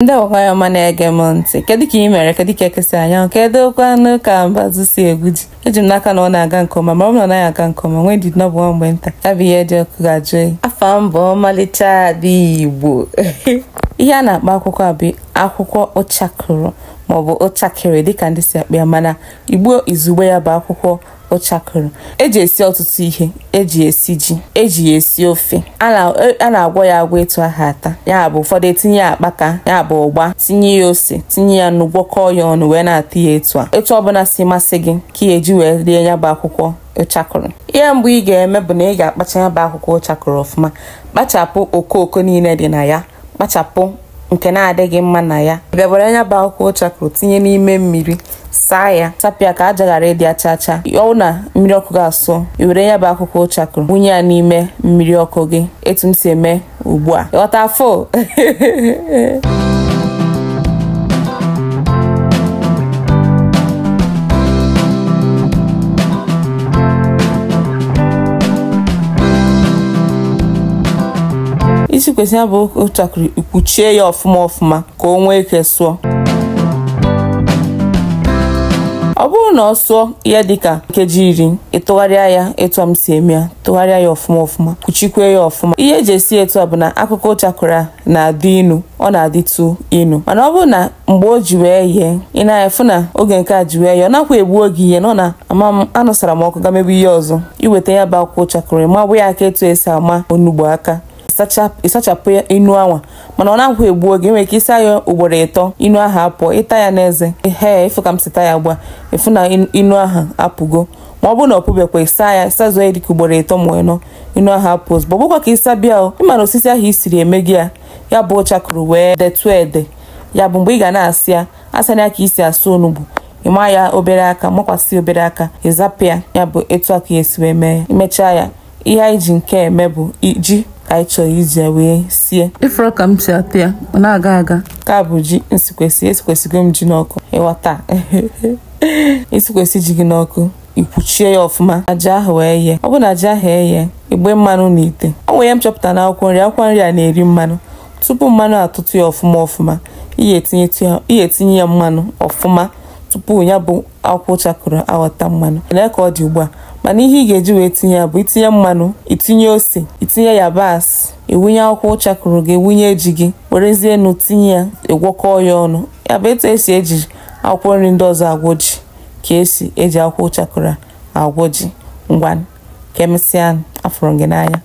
Ndị ọkwaya ọma na-ege m ntị, kedu ka ị mere? Kedu ka ekesi anya? Kedu kwanụ ka mbazụ si egwu ji? Eji m n'aka na ọ na-aga nke ọma, ma ọ bụrụ na ọ naghị aga nke ọma, nwee dị nọbụ mgbe nta. Ya bụ ihe dị ọkụ ga-ajụ. Afọ m bụ ọmalịcha ada Igbo. Ihe a na-akpọ akwụkwọ a bụ akwụkwọ ụchakịrị maọbụ ụchakịrị dịka ndị si akpọ ya, mana Igbo izugbe ya bụ akwụkwọ ụchakịrị. Eji esi ọtụtụ ihe, eji esi ji, eji esi ofe. A na-agwọ ya agwọ etu aha ata. Ya bụ ụfọdụ etinye ya akpaka, ya bụ ụgba, tinye ya ose, tinye ya nnu, gwọkọọ ya ọnụ wee na-ata ya etu a. Etu ọbụla si masị gị ka ị eji wee rie ya bụ akwụkwọ ụchakịrị. Ihe mbụ ị ga-eme bụ na ị ga-akpacha ya bụ akwụkwọ ụchakịrị ọfụma, kpachapụ okooko niile dị na ya, kpachapụ nke na-adịghị mma na ya. Bịabara anya bụ akwụkwọ ụchakịrị tinye n'ime mmiri, saa ya, sapịa ka aja ghara ịdị acha. Ọ na mmiri ọkụ ga-asọ, i were ya bụ akwụkwọ ụchakịrị wunye ya n'ime mmiri ọkụ gị etu m si eme ugbu a. Ghọta afọ. Isi kwesịrị bụ ụchakịrị kpuchie ya ọfụma ka o nwee ike sụọ. Ọ bụrụ na ọ sụọ ihe dịka nkeji 10, ịtụgharịa ya etu m si eme ya, tụgharịa ya ọfụma, kpuchikwe ya ọfụma. Ihe eji esi etu a bụ na akụkọ ụchakịrị na-adị inu, ọ na-adịtụ inu. Mana ọ bụrụ na mgbe o ji wee yee, ị na-efu na oge nke a ji wee yee, ọ nakwa egbu oge ihe nọ na anụsara m ọkụ ga mebe ihe ọzọ. Iweta ya bụ akwụkwọ ụchakịrị ma bụ ya aka etu esi ama onugbo aka. Ịsachapụ inu anwa, mana ọ na-akwụ egbu oge. Enwere ike ịsa ya ugboro 3, inu ahụ apụọ, ịta ya n'eze. Efu ka m si taa ya gba, efu na inu ahụ apụgo. Ma ọ bụrụ na ọ pụbekwa, ịsazuo ya dịka ugboro 3 ma 4, inu ahụ apụ ozugbo. Ọ bụkwa ka ịsa bịa ịma na osisi ahụ isiri eme gị ya bụ ụchakịrị wee detu ede. Ya bụ mgbe ị ga na-asị ya, asana ka isi asụ onugbu, ịma ya obere aka, makwasị obere aka, ịzapịa. Ya bụ etu a ka esi wee mee. Imechaa ya, ihe anyị ji nke eme bụ ji anyị chọrọ iji wee sie. Ifuru ka m si ata ya, ọ na-aga. Ka bụ ji esikwesịgo m ji n'ọkụ. Ịghọta. Esikwesị ji gị n'ọkụ, ikpuchie ya ọfụma, aja ahụ wee yee. Ọ bụ na aja ahụ eye, igbe mmanụ n'ite. Ọ nwere ya m chọpụta na akwụkwọ nri a na-eri mmanụ. Tupu mmanụ atụtụ ya ọfụma, ihe etinye ya mmanụ ọfụma tupu ya bụ akwụkwọ ụchakịrị aghọta mmanụ. Lee ka ọ dị ugbu a. Mana ihe ị ga-eji wee tinye ya bụ itinye mmanụ, itinye ose, itinye yabasị, iwunye akwụkwọ ụchakịrị gị, wunye ji gị, werezie nnu tinye ya, ịgwọkọọ ya ọnụ. Ya bụ etu esi eji akwụkwọ nri ndị ọzọ agwọ ji ka esi eji akwụkwọ ụchakịrị agwọ ji. Ngwa ka emesịa, afụrụ gị n'anya.